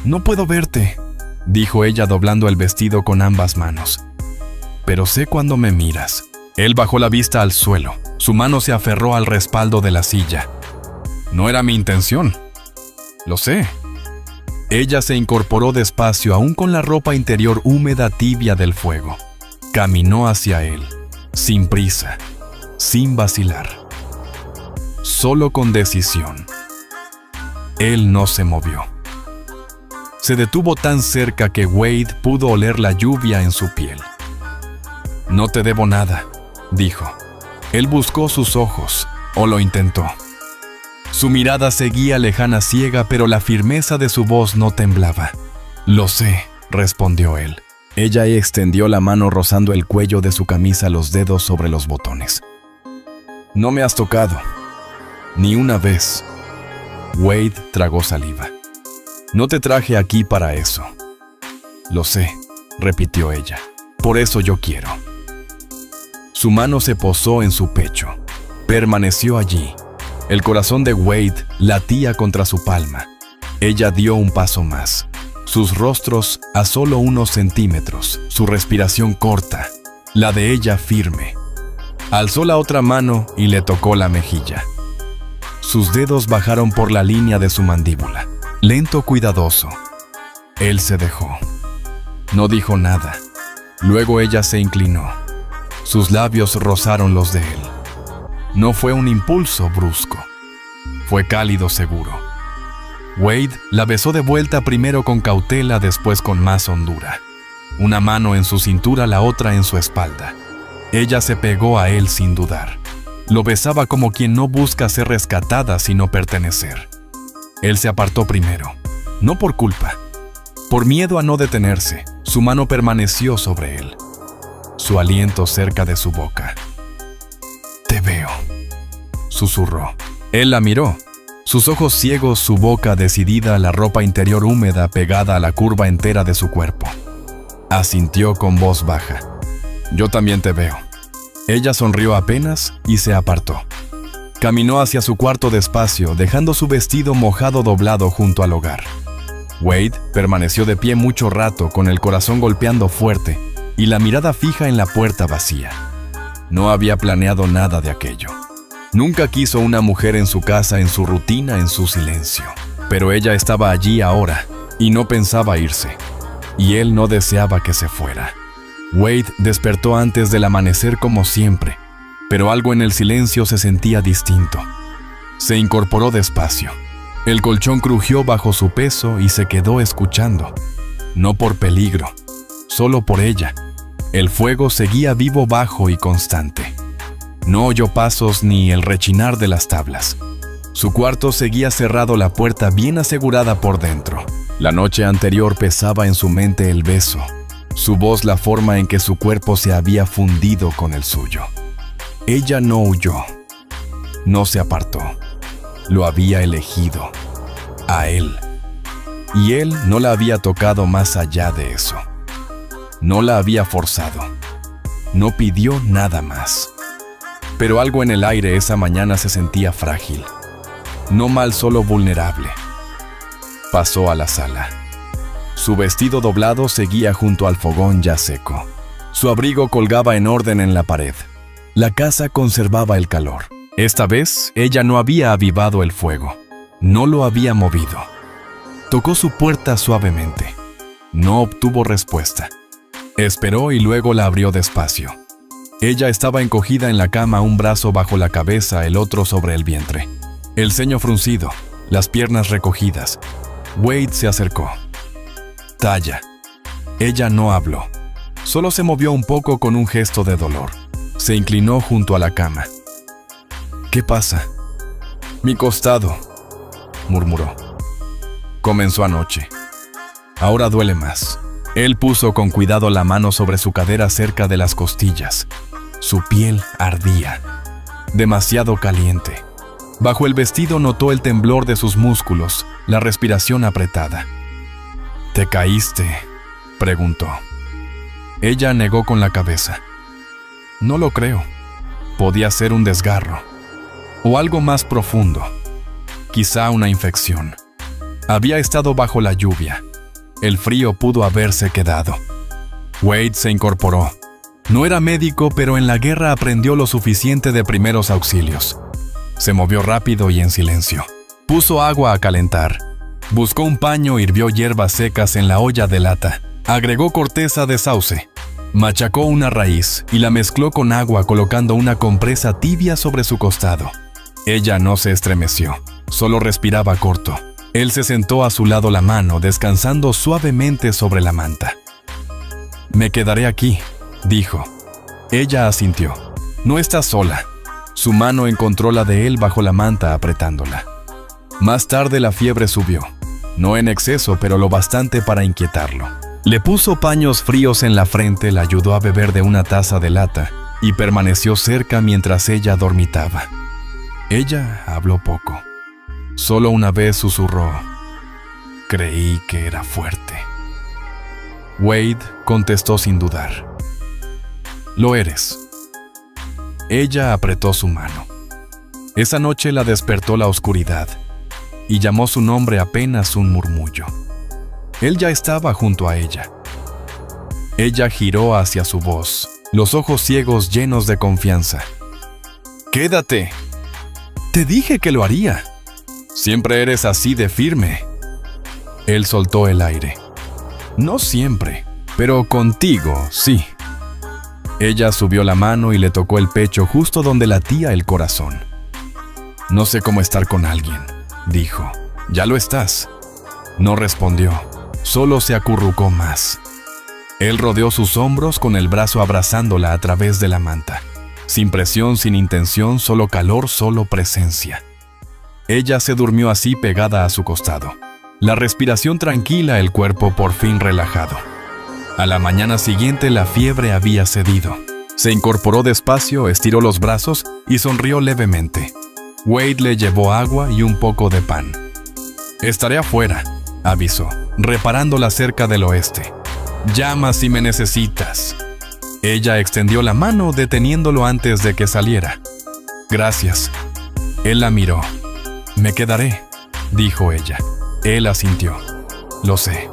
«No puedo verte», dijo ella doblando el vestido con ambas manos. «Pero sé cuando me miras». Él bajó la vista al suelo. Su mano se aferró al respaldo de la silla. «No era mi intención. Lo sé». Ella se incorporó despacio, aún con la ropa interior húmeda tibia del fuego. Caminó hacia él, sin prisa, sin vacilar. Solo con decisión. Él no se movió. Se detuvo tan cerca que Wade pudo oler la lluvia en su piel. «No te debo nada», dijo. Él buscó sus ojos, o lo intentó. Su mirada seguía lejana, ciega, pero la firmeza de su voz no temblaba. «Lo sé», respondió él. Ella extendió la mano rozando el cuello de su camisa, los dedos sobre los botones. «No me has tocado. Ni una vez». Wade tragó saliva. «No te traje aquí para eso». «Lo sé», repitió ella. «Por eso yo quiero». Su mano se posó en su pecho. Permaneció allí. El corazón de Wade latía contra su palma. Ella dio un paso más. Sus rostros a solo unos centímetros, su respiración corta, la de ella firme. Alzó la otra mano y le tocó la mejilla. Sus dedos bajaron por la línea de su mandíbula. Lento, cuidadoso. Él se dejó. No dijo nada. Luego ella se inclinó. Sus labios rozaron los de él. No fue un impulso brusco. Fue cálido, seguro. Wade la besó de vuelta, primero con cautela, después con más hondura. Una mano en su cintura, la otra en su espalda. Ella se pegó a él sin dudar. Lo besaba como quien no busca ser rescatada, sino pertenecer. Él se apartó primero. No por culpa. Por miedo a no detenerse, su mano permaneció sobre él. Su aliento cerca de su boca. «Te veo», susurró. Él la miró. Sus ojos ciegos, su boca decidida, la ropa interior húmeda pegada a la curva entera de su cuerpo. Asintió con voz baja. «Yo también te veo». Ella sonrió apenas y se apartó. Caminó hacia su cuarto despacio, dejando su vestido mojado doblado junto al hogar. Wade permaneció de pie mucho rato, con el corazón golpeando fuerte y la mirada fija en la puerta vacía. No había planeado nada de aquello. Nunca quiso una mujer en su casa, en su rutina, en su silencio. Pero ella estaba allí ahora y no pensaba irse. Y él no deseaba que se fuera. Wade despertó antes del amanecer como siempre, pero algo en el silencio se sentía distinto. Se incorporó despacio. El colchón crujió bajo su peso y se quedó escuchando. No por peligro, solo por ella. El fuego seguía vivo, bajo y constante. No oyó pasos ni el rechinar de las tablas. Su cuarto seguía cerrado, la puerta bien asegurada por dentro. La noche anterior pesaba en su mente el beso, su voz, la forma en que su cuerpo se había fundido con el suyo. Ella no huyó, no se apartó. Lo había elegido, a él. Y él no la había tocado más allá de eso. No la había forzado. No pidió nada más. Pero algo en el aire esa mañana se sentía frágil. No mal, solo vulnerable. Pasó a la sala. Su vestido doblado seguía junto al fogón ya seco. Su abrigo colgaba en orden en la pared. La casa conservaba el calor. Esta vez, ella no había avivado el fuego. No lo había movido. Tocó su puerta suavemente. No obtuvo respuesta. Esperó y luego la abrió despacio. Ella estaba encogida en la cama, un brazo bajo la cabeza, el otro sobre el vientre. El ceño fruncido, las piernas recogidas. Wade se acercó. «Taya». Ella no habló. Solo se movió un poco con un gesto de dolor. Se inclinó junto a la cama. «¿Qué pasa?» «Mi costado», murmuró. «Comenzó anoche. Ahora duele más». Él puso con cuidado la mano sobre su cadera cerca de las costillas. Su piel ardía, demasiado caliente. Bajo el vestido notó el temblor de sus músculos, la respiración apretada. «¿Te caíste?», preguntó. Ella negó con la cabeza. «No lo creo. Podía ser un desgarro. O algo más profundo. Quizá una infección. Había estado bajo la lluvia. El frío pudo haberse quedado». Wade se incorporó. No era médico, pero en la guerra aprendió lo suficiente de primeros auxilios. Se movió rápido y en silencio. Puso agua a calentar. Buscó un paño, hirvió hierbas secas en la olla de lata. Agregó corteza de sauce. Machacó una raíz y la mezcló con agua, colocando una compresa tibia sobre su costado. Ella no se estremeció, solo respiraba corto. Él se sentó a su lado, la mano descansando suavemente sobre la manta. «Me quedaré aquí», dijo. Ella asintió. «No estás sola». Su mano encontró la de él bajo la manta, apretándola. Más tarde la fiebre subió. No en exceso, pero lo bastante para inquietarlo. Le puso paños fríos en la frente, la ayudó a beber de una taza de lata y permaneció cerca mientras ella dormitaba. Ella habló poco. Solo una vez susurró: «Creí que era fuerte». Wade contestó sin dudar: «Lo eres». Ella apretó su mano. Esa noche la despertó la oscuridad y llamó su nombre apenas un murmullo. Él ya estaba junto a ella. Ella giró hacia su voz, los ojos ciegos llenos de confianza. «Quédate. Te dije que lo haría. Siempre eres así de firme». Él soltó el aire. «No siempre, pero contigo, sí». Ella subió la mano y le tocó el pecho justo donde latía el corazón. «No sé cómo estar con alguien», dijo. «Ya lo estás». No respondió, solo se acurrucó más. Él rodeó sus hombros con el brazo abrazándola a través de la manta. Sin presión, sin intención, solo calor, solo presencia. Ella se durmió así, pegada a su costado. La respiración tranquila, el cuerpo por fin relajado. A la mañana siguiente la fiebre había cedido. Se incorporó despacio, estiró los brazos y sonrió levemente. Wade le llevó agua y un poco de pan. «Estaré afuera», avisó, reparando la cerca del oeste. «Llama si me necesitas». Ella extendió la mano, deteniéndolo antes de que saliera. «Gracias». Él la miró. «Me quedaré», dijo ella. Él asintió. «Lo sé».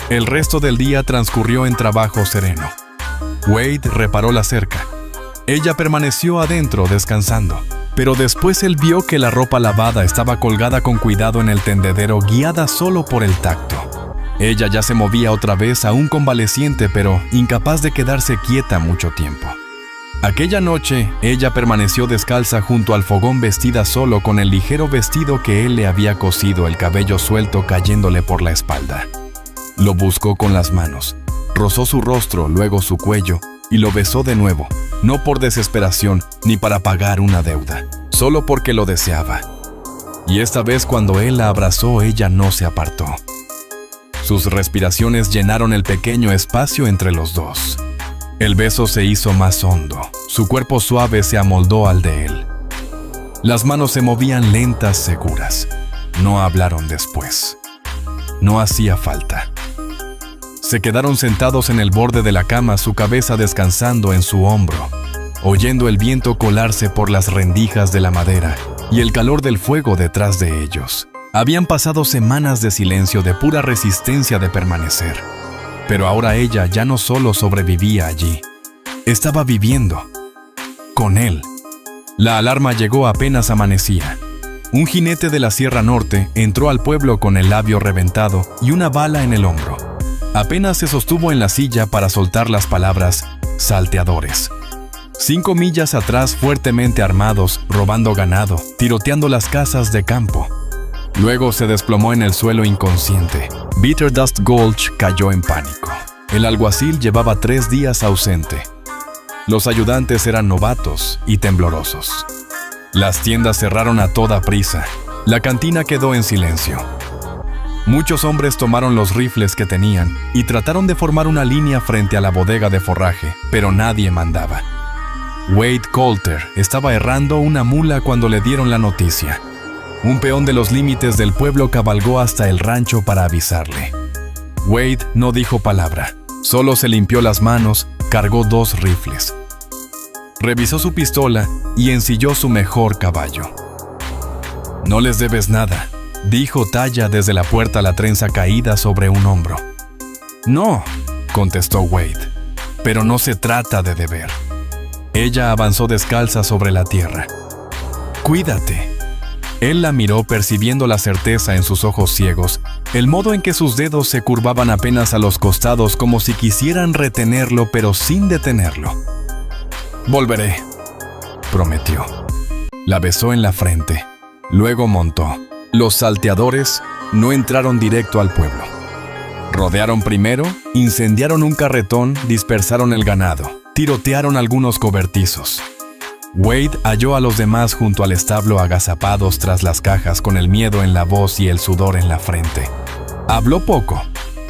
El resto del día transcurrió en trabajo sereno. Wade reparó la cerca. Ella permaneció adentro descansando, pero después él vio que la ropa lavada estaba colgada con cuidado en el tendedero, guiada solo por el tacto. Ella ya se movía otra vez, aún convaleciente, pero incapaz de quedarse quieta mucho tiempo. Aquella noche, ella permaneció descalza junto al fogón, vestida solo con el ligero vestido que él le había cosido, el cabello suelto cayéndole por la espalda. Lo buscó con las manos, rozó su rostro, luego su cuello, y lo besó de nuevo, no por desesperación ni para pagar una deuda, solo porque lo deseaba. Y esta vez, cuando él la abrazó, ella no se apartó. Sus respiraciones llenaron el pequeño espacio entre los dos. El beso se hizo más hondo, su cuerpo suave se amoldó al de él. Las manos se movían lentas, seguras. No hablaron después. No hacía falta. Se quedaron sentados en el borde de la cama, su cabeza descansando en su hombro, oyendo el viento colarse por las rendijas de la madera y el calor del fuego detrás de ellos. Habían pasado semanas de silencio, de pura resistencia de permanecer. Pero ahora ella ya no solo sobrevivía allí, estaba viviendo con él. La alarma llegó apenas amanecía. Un jinete de la Sierra Norte entró al pueblo con el labio reventado y una bala en el hombro. Apenas se sostuvo en la silla para soltar las palabras salteadores. 5 millas atrás, fuertemente armados, robando ganado, tiroteando las casas de campo. Luego se desplomó en el suelo inconsciente. Bitter Dust Gulch cayó en pánico. El alguacil llevaba 3 días ausente. Los ayudantes eran novatos y temblorosos. Las tiendas cerraron a toda prisa. La cantina quedó en silencio. Muchos hombres tomaron los rifles que tenían y trataron de formar una línea frente a la bodega de forraje, pero nadie mandaba. Wade Coulter estaba errando una mula cuando le dieron la noticia. Un peón de los límites del pueblo cabalgó hasta el rancho para avisarle. Wade no dijo palabra, solo se limpió las manos, cargó 2 rifles. Revisó su pistola y ensilló su mejor caballo. «No les debes nada», dijo Taya desde la puerta, la trenza caída sobre un hombro. «No», contestó Wade, «pero no se trata de deber». Ella avanzó descalza sobre la tierra. «Cuídate». Él la miró, percibiendo la certeza en sus ojos ciegos, el modo en que sus dedos se curvaban apenas a los costados como si quisieran retenerlo pero sin detenerlo. «Volveré», prometió. La besó en la frente. Luego montó. Los salteadores no entraron directo al pueblo. Rodearon primero, incendiaron un carretón, dispersaron el ganado, tirotearon algunos cobertizos. Wade halló a los demás junto al establo agazapados tras las cajas con el miedo en la voz y el sudor en la frente. Habló poco.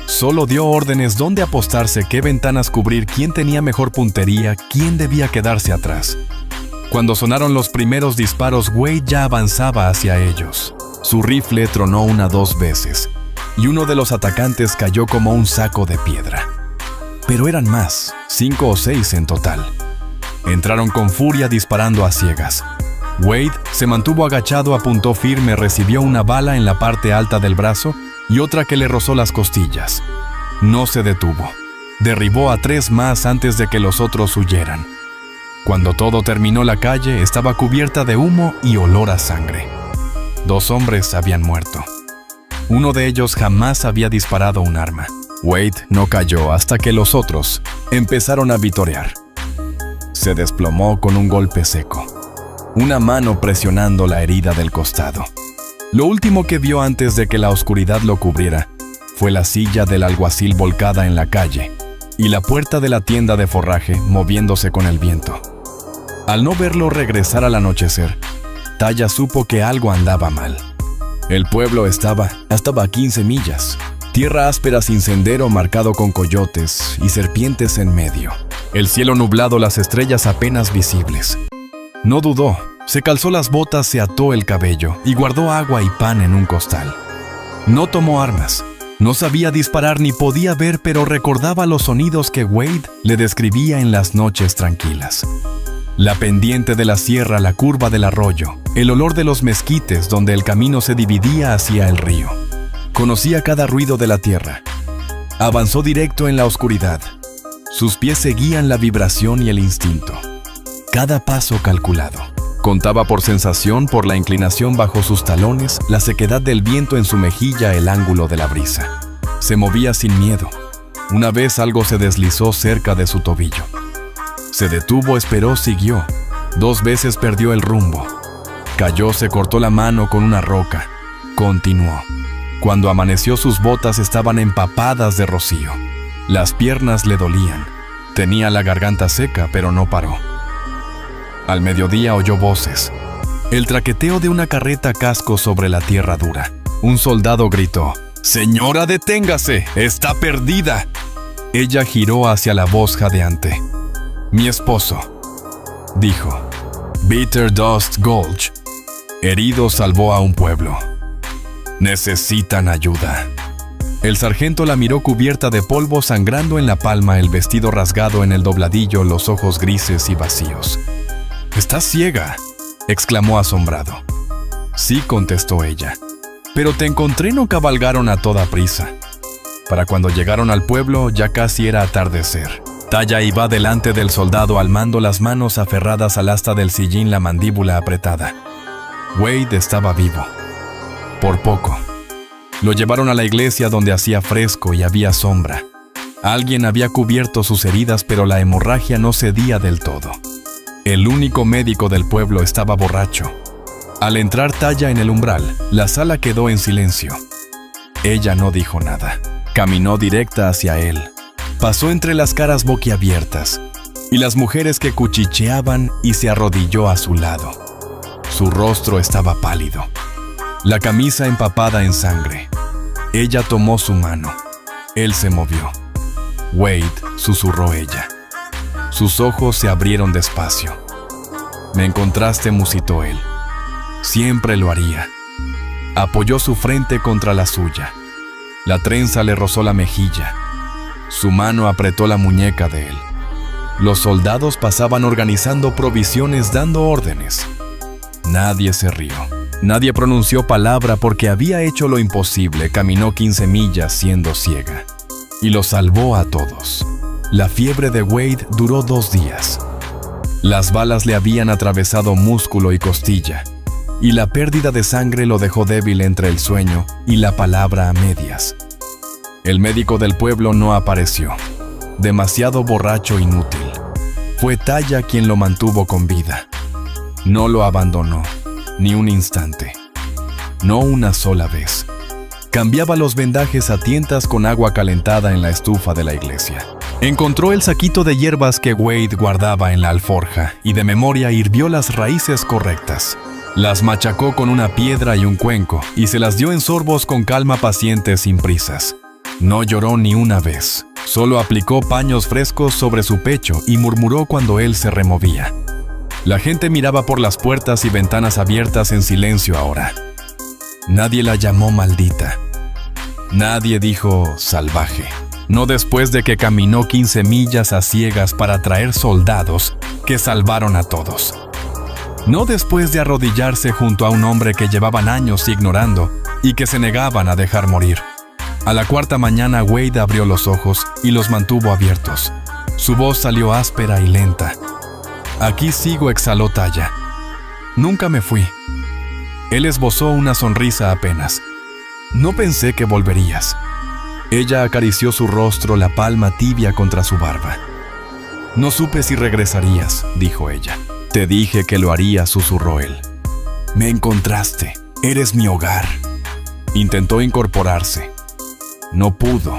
Solo dio órdenes dónde apostarse, qué ventanas cubrir, quién tenía mejor puntería, quién debía quedarse atrás. Cuando sonaron los primeros disparos, Wade ya avanzaba hacia ellos. Su rifle tronó 2 veces, y uno de los atacantes cayó como un saco de piedra. Pero eran más, 5 o 6 en total. Entraron con furia disparando a ciegas. Wade se mantuvo agachado, apuntó firme, recibió una bala en la parte alta del brazo y otra que le rozó las costillas. No se detuvo. Derribó a 3 más antes de que los otros huyeran. Cuando todo terminó, la calle estaba cubierta de humo y olor a sangre. 2 hombres habían muerto. Uno de ellos jamás había disparado un arma. Wade no cayó hasta que los otros empezaron a vitorear. Se desplomó con un golpe seco, una mano presionando la herida del costado. Lo último que vio antes de que la oscuridad lo cubriera fue la silla del alguacil volcada en la calle y la puerta de la tienda de forraje moviéndose con el viento. Al no verlo regresar al anochecer, Taya supo que algo andaba mal. El pueblo estaba a 15 millas, tierra áspera sin sendero, marcado con coyotes y serpientes en medio. El cielo nublado, las estrellas apenas visibles. No dudó, se calzó las botas, se ató el cabello y guardó agua y pan en un costal. No tomó armas, no sabía disparar ni podía ver, pero recordaba los sonidos que Wade le describía en las noches tranquilas. La pendiente de la sierra, la curva del arroyo, el olor de los mezquites donde el camino se dividía hacia el río. Conocía cada ruido de la tierra. Avanzó directo en la oscuridad. Sus pies seguían la vibración y el instinto. Cada paso calculado. Contaba por sensación, por la inclinación bajo sus talones, la sequedad del viento en su mejilla, el ángulo de la brisa. Se movía sin miedo. Una vez algo se deslizó cerca de su tobillo. Se detuvo, esperó, siguió. 2 veces perdió el rumbo. Cayó, se cortó la mano con una roca. Continuó. Cuando amaneció, sus botas estaban empapadas de rocío. Las piernas le dolían. Tenía la garganta seca, pero no paró. Al mediodía oyó voces. El traqueteo de una carreta casco sobre la tierra dura. Un soldado gritó: «¡Señora, deténgase! ¡Está perdida!». Ella giró hacia la voz jadeante. «Mi esposo», dijo. Bitter Dust Gulch. Herido, salvó a un pueblo. Necesitan ayuda. El sargento la miró, cubierta de polvo, sangrando en la palma, el vestido rasgado en el dobladillo, los ojos grises y vacíos. «¿Estás ciega?», exclamó asombrado. «Sí», contestó ella. «Pero te encontré». No cabalgaron a toda prisa. Para cuando llegaron al pueblo ya casi era atardecer. Taya iba delante del soldado, al mando, las manos aferradas al asta del sillín, la mandíbula apretada. Wade estaba vivo. Por poco. Lo llevaron a la iglesia, donde hacía fresco y había sombra. Alguien había cubierto sus heridas, pero la hemorragia no cedía del todo. El único médico del pueblo estaba borracho. Al entrar Taya en el umbral, la sala quedó en silencio. Ella no dijo nada. Caminó directa hacia él. Pasó entre las caras boquiabiertas y las mujeres que cuchicheaban y se arrodilló a su lado. Su rostro estaba pálido, la camisa empapada en sangre. Ella tomó su mano. Él se movió. Wade, susurró ella. Sus ojos se abrieron despacio. Me encontraste, musitó él. Siempre lo haría. Apoyó su frente contra la suya. La trenza le rozó la mejilla. Su mano apretó la muñeca de él. Los soldados pasaban organizando provisiones, dando órdenes. Nadie se rió. Nadie pronunció palabra porque había hecho lo imposible. Caminó 15 millas siendo ciega. Y lo salvó a todos. La fiebre de Wade duró 2 días. Las balas le habían atravesado músculo y costilla, y la pérdida de sangre lo dejó débil entre el sueño y la palabra a medias. El médico del pueblo no apareció. Demasiado borracho, inútil. Fue Taya quien lo mantuvo con vida. No lo abandonó, ni un instante. No una sola vez. Cambiaba los vendajes a tientas con agua calentada en la estufa de la iglesia. Encontró el saquito de hierbas que Wade guardaba en la alforja y de memoria hirvió las raíces correctas. Las machacó con una piedra y un cuenco y se las dio en sorbos con calma paciente, sin prisas. No lloró ni una vez. Solo aplicó paños frescos sobre su pecho y murmuró cuando él se removía. La gente miraba por las puertas y ventanas abiertas en silencio ahora. Nadie la llamó maldita. Nadie dijo salvaje. No después de que caminó 15 millas a ciegas para traer soldados que salvaron a todos. No después de arrodillarse junto a un hombre que llevaban años ignorando y que se negaban a dejar morir. A la 4ª mañana Wade abrió los ojos y los mantuvo abiertos. Su voz salió áspera y lenta. Aquí sigo, exhaló Taya. Nunca me fui. Él esbozó una sonrisa apenas. No pensé que volverías. Ella acarició su rostro, la palma tibia contra su barba. No supe si regresarías, dijo ella. Te dije que lo haría, susurró él. Me encontraste. Eres mi hogar. Intentó incorporarse. No pudo.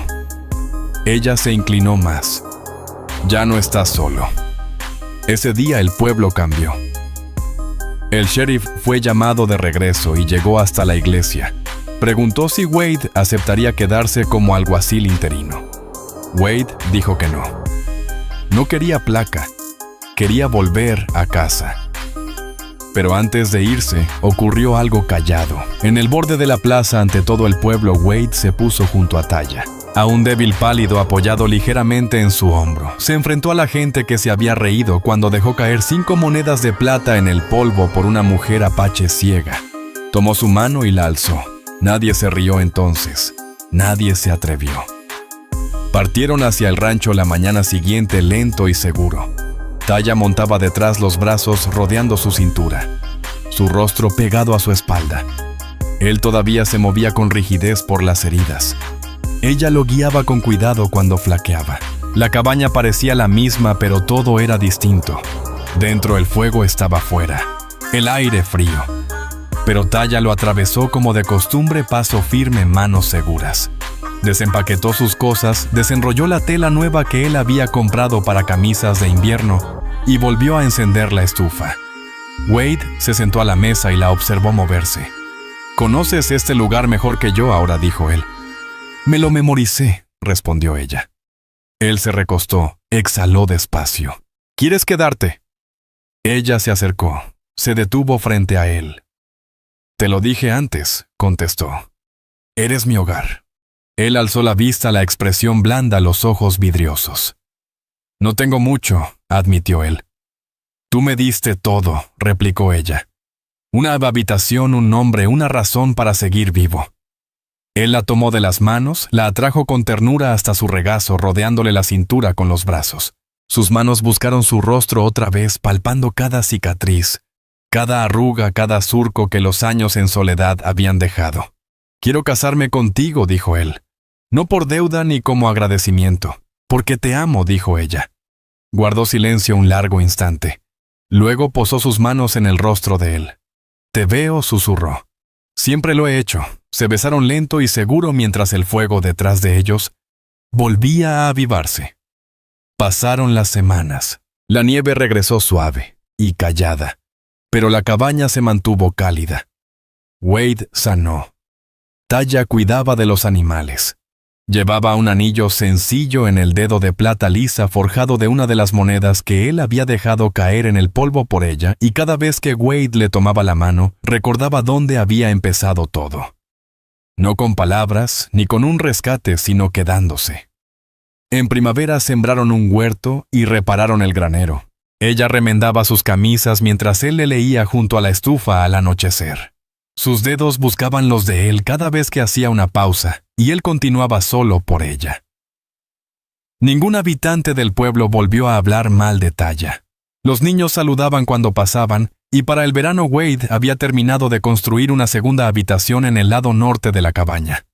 Ella se inclinó más. Ya no estás solo. Ese día el pueblo cambió. El sheriff fue llamado de regreso y llegó hasta la iglesia. Preguntó si Wade aceptaría quedarse como alguacil interino. Wade dijo que no. No quería placa. Quería volver a casa. Pero antes de irse, ocurrió algo callado. En el borde de la plaza, ante todo el pueblo, Wade se puso junto a Taya. A un débil pálido apoyado ligeramente en su hombro. Se enfrentó a la gente que se había reído cuando dejó caer 5 monedas de plata en el polvo por una mujer apache ciega. Tomó su mano y la alzó. Nadie se rió entonces. Nadie se atrevió. Partieron hacia el rancho la mañana siguiente, lento y seguro. Taya montaba detrás, los brazos rodeando su cintura, su rostro pegado a su espalda. Él todavía se movía con rigidez por las heridas. Ella lo guiaba con cuidado cuando flaqueaba. La cabaña parecía la misma, pero todo era distinto. Dentro el fuego estaba fuera, el aire frío. Pero Taya lo atravesó como de costumbre, paso firme, manos seguras. Desempaquetó sus cosas, desenrolló la tela nueva que él había comprado para camisas de invierno y volvió a encender la estufa. Wade se sentó a la mesa y la observó moverse. «Conoces este lugar mejor que yo ahora», dijo él. «Me lo memoricé», respondió ella. Él se recostó, exhaló despacio. «¿Quieres quedarte?» Ella se acercó, se detuvo frente a él. «Te lo dije antes», contestó. «Eres mi hogar». Él alzó la vista, la expresión blanda, los ojos vidriosos. «No tengo mucho», admitió él. «Tú me diste todo», replicó ella. «Una habitación, un nombre, una razón para seguir vivo». Él la tomó de las manos, la atrajo con ternura hasta su regazo, rodeándole la cintura con los brazos. Sus manos buscaron su rostro otra vez, palpando cada cicatriz, cada arruga, cada surco que los años en soledad habían dejado. «Quiero casarme contigo», dijo él. «No por deuda ni como agradecimiento. Porque te amo, dijo ella. Guardó silencio un largo instante. Luego posó sus manos en el rostro de él. Te veo, susurró. Siempre lo he hecho. Se besaron lento y seguro mientras el fuego detrás de ellos volvía a avivarse. Pasaron las semanas. La nieve regresó suave y callada, pero la cabaña se mantuvo cálida. Wade sanó. Taya cuidaba de los animales. Llevaba un anillo sencillo en el dedo de plata lisa forjado de una de las monedas que él había dejado caer en el polvo por ella, y cada vez que Wade le tomaba la mano, recordaba dónde había empezado todo. No con palabras, ni con un rescate, sino quedándose. En primavera sembraron un huerto y repararon el granero. Ella remendaba sus camisas mientras él le leía junto a la estufa al anochecer. Sus dedos buscaban los de él cada vez que hacía una pausa, y él continuaba solo por ella. Ningún habitante del pueblo volvió a hablar mal de Taya. Los niños saludaban cuando pasaban, y para el verano Wade había terminado de construir una segunda habitación en el lado norte de la cabaña.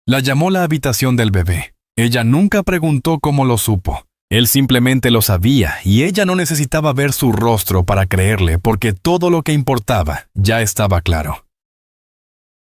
La llamó la habitación del bebé. Ella nunca preguntó cómo lo supo. Él simplemente lo sabía, y ella no necesitaba ver su rostro para creerle, porque todo lo que importaba ya estaba claro.